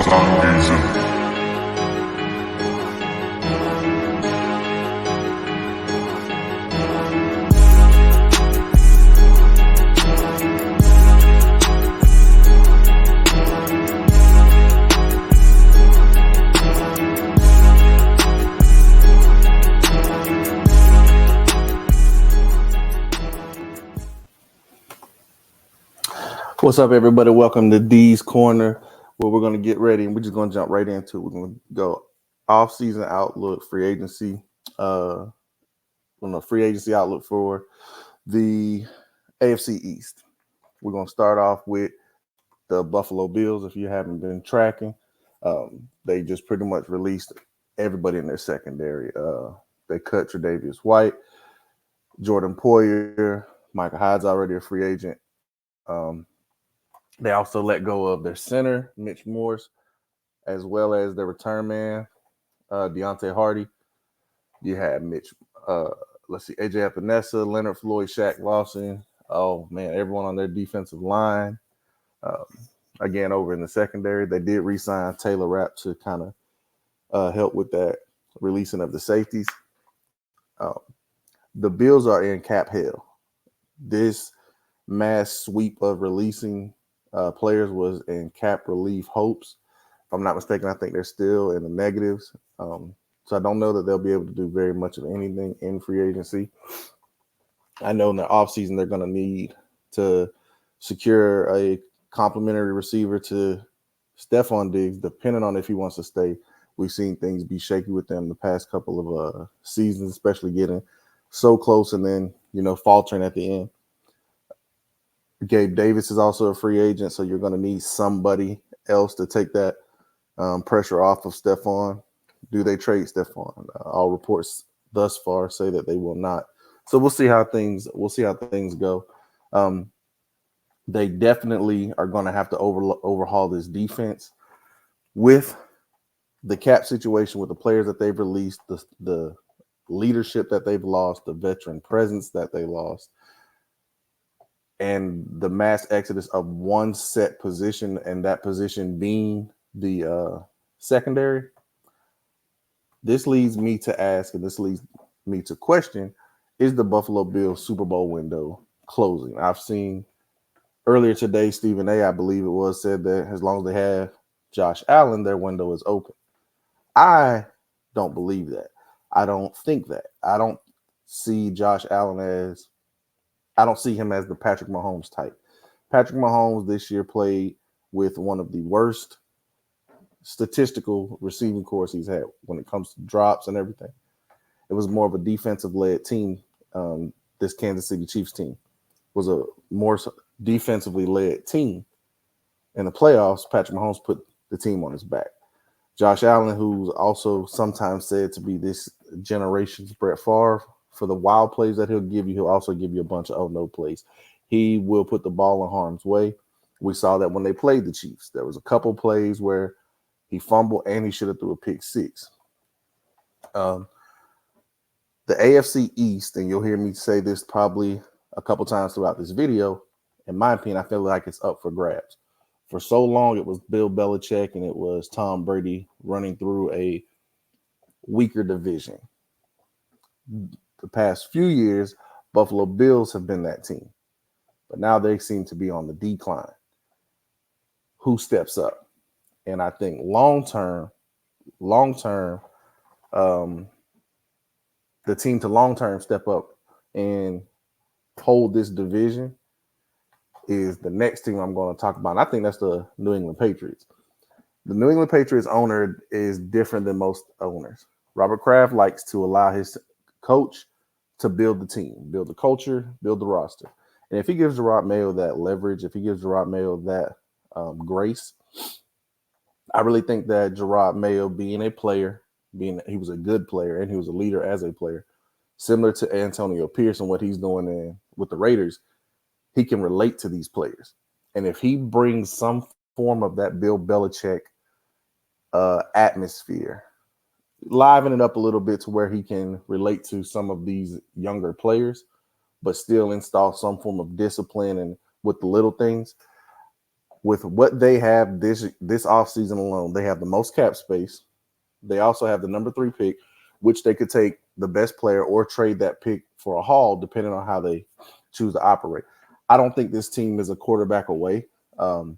Geezer. What's up, everybody? Welcome to D's Corner, where we're going to get ready and we're just going to jump right into it. We're going to go off-season outlook, free agency outlook for the AFC East. We're going to start off with the Buffalo Bills. If you haven't been tracking, they just pretty much released everybody in their secondary. They cut Tre'Davious White, Jordan Poyer, Michael Hyde's already a free agent. They also let go of their center, Mitch Morse, as well as their return man, Deontay Hardy. You had AJ Epinesa, Leonard Floyd, Shaq Lawson. Oh, man, everyone on their defensive line. Again, over in the secondary, they did re-sign Taylor Rapp to kind of help with that releasing of the safeties. The Bills are in cap hell. This mass sweep of releasing players was in cap relief hopes. If I'm not mistaken, I think they're still in the negatives. So I don't know that they'll be able to do very much of anything in free agency. I know in the offseason they're going to need to secure a complimentary receiver to Stephon Diggs, depending on if he wants to stay. We've seen things be shaky with them the past couple of seasons, especially getting so close and then, faltering at the end. Gabe Davis is also a free agent, so you're going to need somebody else to take that pressure off of Stephon. Do they trade Stephon? All reports thus far say that they will not. So we'll see how things go. They definitely are going to have to overhaul this defense with the cap situation, with the players that they've released, the leadership that they've lost, the veteran presence that they lost, and the mass exodus of one set position, and that position being the secondary. This leads me to ask, and this leads me to question, is the Buffalo Bills Super Bowl window closing? I've seen earlier today, Stephen A., I believe it was, said that as long as they have Josh Allen, their window is open. I don't believe that. I don't think that. I don't see Josh Allen as I don't see him as the Patrick Mahomes type. Patrick Mahomes this year played with one of the worst statistical receiving cores he's had when it comes to drops and everything. It was more of a defensive-led team. This Kansas City Chiefs team was a more defensively led team. In the playoffs, Patrick Mahomes put the team on his back. Josh Allen, who's also sometimes said to be this generation's Brett Favre, for the wild plays that he'll also give you a bunch of no plays. He will put the ball in harm's way. We saw that when they played the Chiefs. There was a couple plays where he fumbled and he should have threw a pick six. The AFC East, and you'll hear me say this probably a couple times throughout this video, in my opinion, I feel like it's up for grabs. For so long, it was Bill Belichick and it was Tom Brady running through a weaker division. The past few years, Buffalo Bills have been that team, but now they seem to be on the decline. Who steps up? And I think long term, the team to long term step up and hold this division is the next team I'm going to talk about. And I think that's the New England Patriots. The New England Patriots owner is different than most owners. Robert Kraft likes to allow his coach to build the team, build the culture, build the roster. And if he gives Gerard Mayo that leverage, if he gives Gerard Mayo that grace, I really think that Gerard Mayo, being a player, he was a good player and he was a leader as a player, similar to Antonio Pierce and what he's doing with the Raiders, he can relate to these players. And if he brings some form of that Bill Belichick atmosphere, liven it up a little bit to where he can relate to some of these younger players, but still install some form of discipline and with the little things, with what they have this offseason alone, they have the most cap space. They also have the number 3 pick, which they could take the best player or trade that pick for a haul, depending on how they choose to operate. I don't think this team is a quarterback away. Um,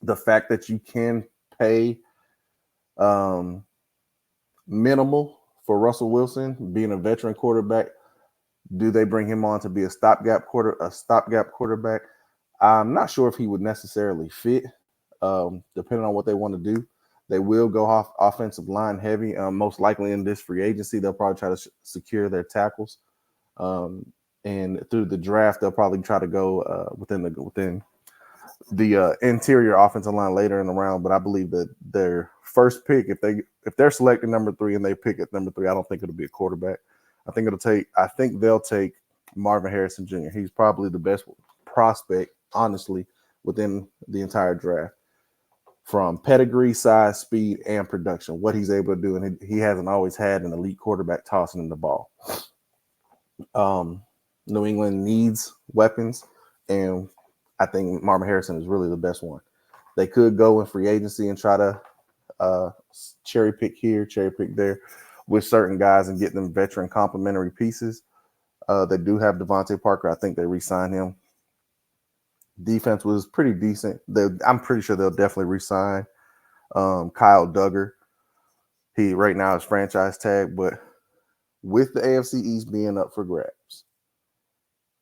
the fact that you can pay um, minimal for Russell Wilson, being a veteran quarterback, do they bring him on to be a stopgap quarterback? I'm not sure if he would necessarily fit, depending on what they want to do. They will go off offensive line heavy. Most likely in this free agency, they'll probably try to secure their tackles. Um, and through the draft, they'll probably try to go within the interior offensive line later in the round. But I believe that their first pick, if they're selecting number 3 and they pick at number 3, I don't think it'll be a quarterback. I think they'll take Marvin Harrison Jr. He's probably the best prospect, honestly, within the entire draft, from pedigree, size, speed, and production. What he's able to do, and he hasn't always had an elite quarterback tossing him the ball. New England needs weapons, and I think Marvin Harrison is really the best one. They could go in free agency and try to cherry pick here, cherry pick there with certain guys and get them veteran complementary pieces. They do have Devontae Parker. I think they re-signed him. Defense was pretty decent. I'm pretty sure they'll definitely re-sign Kyle Duggar. He right now is franchise tag, but with the AFC East being up for grabs,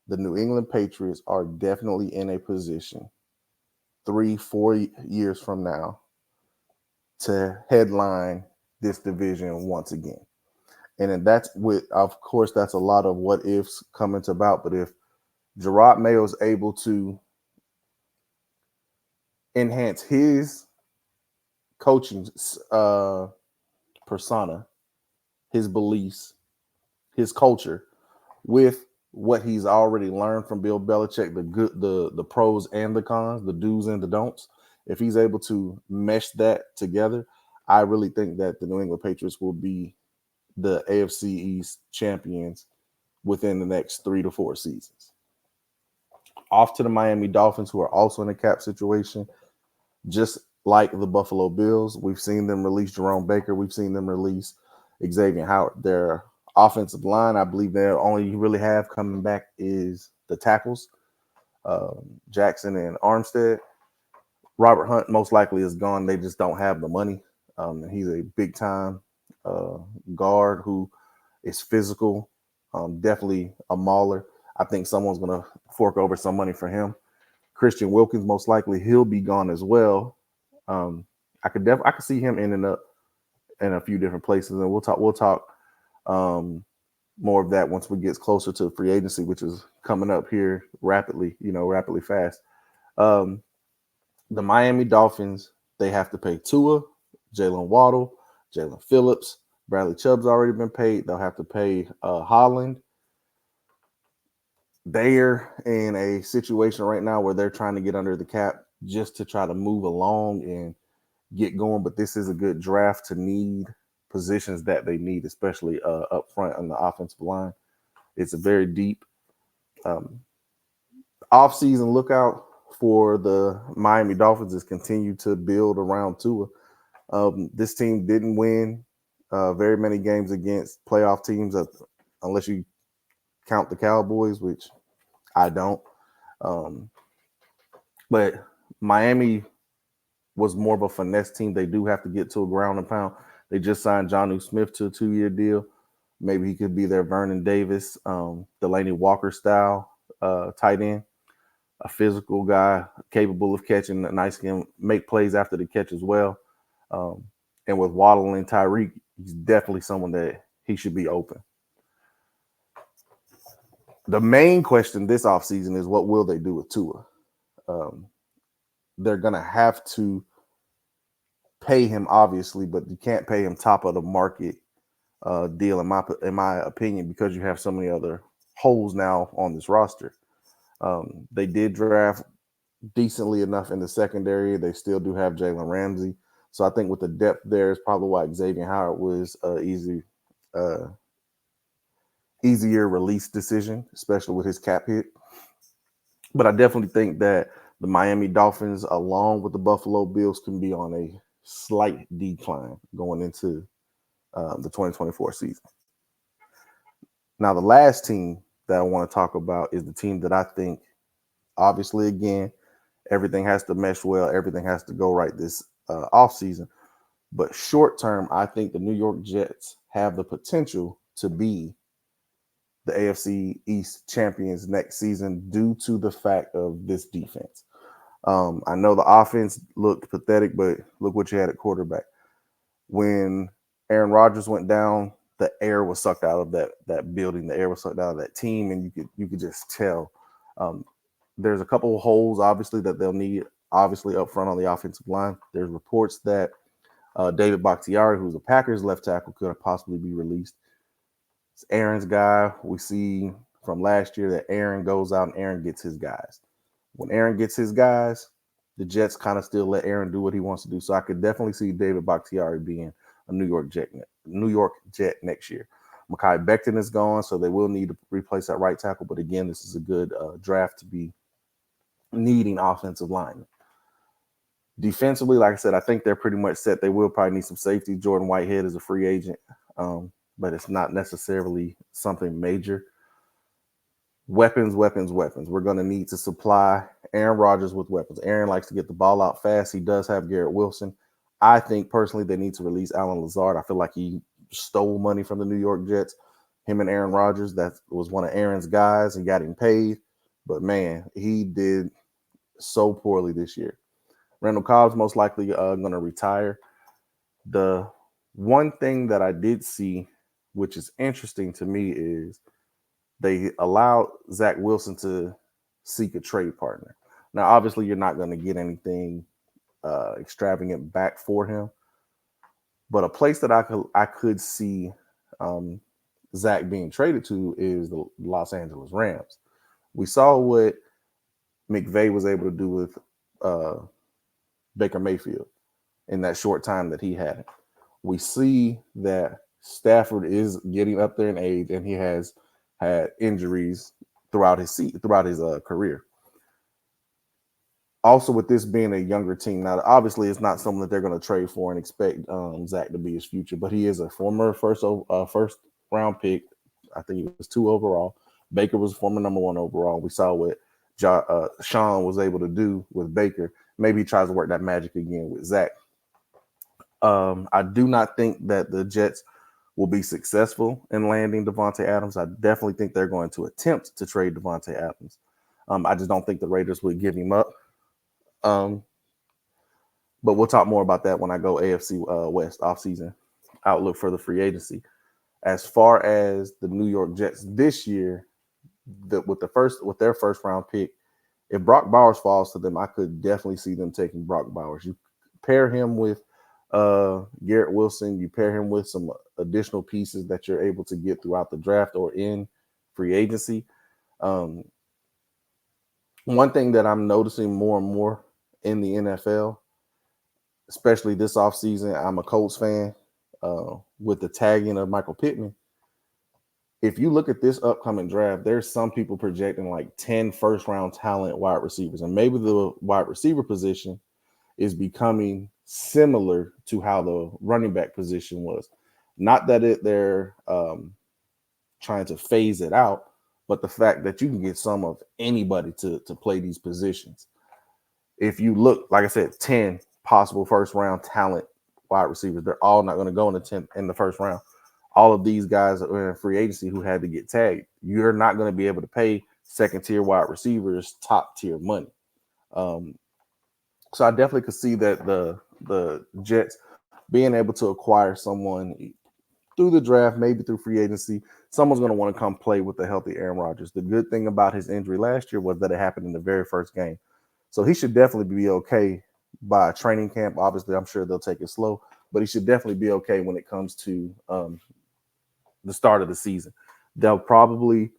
the New England Patriots are definitely in a position 3-4 years from now to headline this division once again. And that's of course, that's a lot of what ifs coming to about. But if Gerard Mayo is able to enhance his coaching persona, his beliefs, his culture with what he's already learned from Bill Belichick, the pros and the cons, the do's and the don'ts. If he's able to mesh that together, I really think that the New England Patriots will be the AFC East champions within the next 3 to 4 seasons. Off to the Miami Dolphins, who are also in a cap situation, just like the Buffalo Bills. We've seen them release Jerome Baker. We've seen them release Xavier Howard. Their offensive line, I believe they only really have coming back is the tackles, Jackson and Armstead. Robert Hunt most likely is gone. They just don't have the money. He's a big-time guard who is physical, definitely a mauler. I think someone's going to fork over some money for him. Christian Wilkins, most likely he'll be gone as well. I could see him ending up in a few different places, and we'll talk more of that once we get closer to free agency, which is coming up here rapidly fast. The Miami Dolphins, they have to pay Tua, Jalen Waddle, Jalen Phillips, Bradley Chubb's already been paid. They'll have to pay Holland. They're in a situation right now where they're trying to get under the cap just to try to move along and get going. But this is a good draft to need positions that they need, especially up front on the offensive line. It's a very deep off-season lookout for the Miami Dolphins is continue to build around Tua. This team didn't win very many games against playoff teams, unless you count the Cowboys, which I don't. But Miami was more of a finesse team. They do have to get to a ground and pound. They just signed Jonnu Smith to a 2-year deal. Maybe he could be their Vernon Davis, Delaney Walker style tight end, a physical guy capable of catching, nice can make plays after the catch as well. And with Waddle and Tyreek, he's definitely someone that he should be open. The main question this offseason is what will they do with Tua? They're going to have to pay him, obviously, but you can't pay him top of the market deal, in my opinion, because you have so many other holes now on this roster. They did draft decently enough in the secondary. They still do have Jalen Ramsey. So I think with the depth there is probably why Xavier Howard was easier release decision, especially with his cap hit. But I definitely think that The Miami Dolphins, along with the Buffalo Bills, can be on a slight decline going into the 2024 season. Now, the last team that I want to talk about is the team that I think, obviously, again, everything has to mesh well, everything has to go right this offseason. But short term, I think the New York Jets have the potential to be the AFC East champions next season due to the fact of this defense. I know the offense looked pathetic, but look what you had at quarterback. When Aaron Rodgers went down, the air was sucked out of that building. The air was sucked out of that team, and you could just tell. Um, there's a couple of holes, obviously, that they'll need, obviously, up front on the offensive line. There's reports that David Bakhtiari, who's a Packers left tackle, could possibly be released. It's Aaron's guy. We see from last year that Aaron goes out and Aaron gets his guys. When Aaron gets his guys, the Jets kind of still let Aaron do what he wants to do. So I could definitely see David Bakhtiari being a New York Jet next year. Mekhi Becton is gone, so they will need to replace that right tackle. But again, this is a good draft to be needing offensive linemen. Defensively, like I said, I think they're pretty much set. They will probably need some safety. Jordan Whitehead is a free agent, but it's not necessarily something major. Weapons. We're going to need to supply Aaron Rodgers with weapons. Aaron likes to get the ball out fast. He does have Garrett Wilson. I think personally they need to release Alan Lazard. I feel like he stole money from the New York Jets. Him and Aaron Rodgers, that was one of Aaron's guys and got him paid. But man, he did so poorly this year. Randall Cobb's most likely going to retire. The one thing that I did see, which is interesting to me, is they allowed Zach Wilson to seek a trade partner. Now, obviously, you're not going to get anything extravagant back for him, but a place that I could see Zach being traded to is the Los Angeles Rams. We saw what McVay was able to do with Baker Mayfield in that short time that he had. We see that Stafford is getting up there in age, and he has had injuries throughout his career. Also, with this being a younger team, now obviously it's not something that they're going to trade for and expect Zach to be his future, but he is a former first round pick. I think he was 2 overall. Baker was a former number 1 overall. We saw what Sean was able to do with Baker. Maybe he tries to work that magic again with Zach. I do not think that the Jets will be successful in landing Devontae Adams. I definitely think they're going to attempt to trade Devontae Adams. I just don't think the Raiders would give him up. But we'll talk more about that when I go AFC West offseason outlook for the free agency. As far as the New York Jets this year, with their first round pick, if Brock Bowers falls to them, I could definitely see them taking Brock Bowers. You pair him with Garrett Wilson, you pair him with some additional pieces that you're able to get throughout the draft or in free agency. One thing that I'm noticing more and more in the NFL, especially this offseason, I'm a Colts fan, with the tagging of Michael Pittman. If you look at this upcoming draft, there's some people projecting like 10 first-round talent wide receivers, and maybe the wide receiver position is becoming similar to how the running back position was. Not that they're trying to phase it out, but the fact that you can get some of anybody to play these positions. If you look, like I said, 10 possible first-round talent wide receivers, they're all not going to go in the first round. All of these guys are in free agency who had to get tagged. You're not going to be able to pay second-tier wide receivers top-tier money. So I definitely could see that the Jets being able to acquire someone through the draft, maybe through free agency, someone's going to want to come play with the healthy Aaron Rodgers. The good thing about his injury last year was that it happened in the very first game. So he should definitely be okay by training camp. Obviously, I'm sure they'll take it slow, but he should definitely be okay when it comes to the start of the season. They'll probably,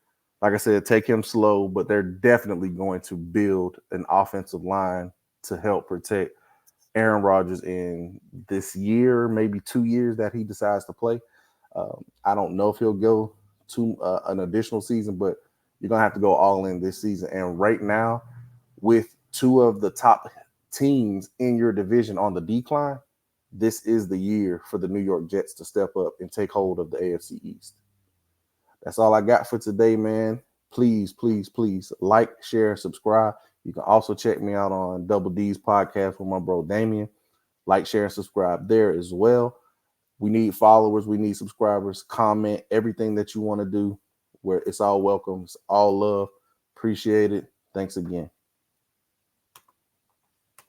like I said, take him slow, but they're definitely going to build an offensive line to help protect Aaron Rodgers in this year, maybe 2 years that he decides to play. I don't know if he'll go to an additional season, but you're going to have to go all in this season. And right now, with two of the top teams in your division on the decline, this is the year for the New York Jets to step up and take hold of the AFC East. That's all I got for today, man. Please, please, please like, share, subscribe. You can also check me out on Double D's podcast with my bro Damien. Like, share, and subscribe there as well. We need followers. We need subscribers. Comment everything that you want to do. Where it's all welcome. It's all love. Appreciate it. Thanks again.